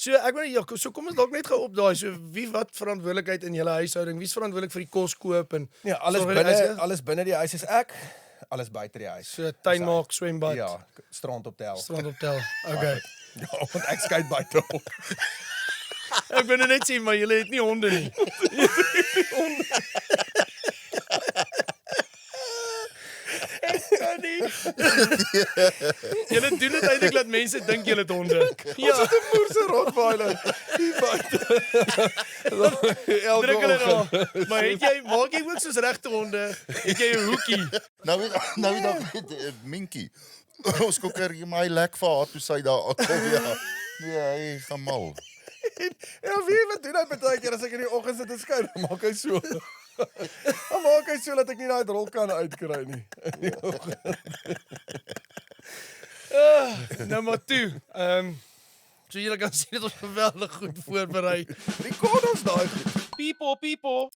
So ek weet ja, so kom ons dalk net gou op daai. So wie wat verantwoordelikheid in julle huishouding? Wie's verantwoordelik vir die kos koop en Ja, alles binne die huis is ek, alles buite die huis. so tuin maak, swembad, Ja, strand op tel. strand optel. Okay. Ja, want ek skei buite op. Ek wil net sê maar julle het nie honde nie. Kan nie. Julle doen dit eintlik dat mense dink julle het honde. Ja, Ons het 'n moerse rottweiler hier buite. druk hulle daar. Maar maak jy ook soos regte honde? Het jy 'n hoekie? Nou weet Minkie. Ons koker hier my lek vir haar toe sy daar kom ja. Nee, hy gaan mal. Ja, wie wat doen hy baie keer as ek in die oggend sit en skyn, dan maak hy so. Dan maak hy so dat ek nie daai rol kan uitkry nie. Nou maar toe. So julle kan sien dat ons geweldig goed voorberei. Wie kon ons daai goed? People.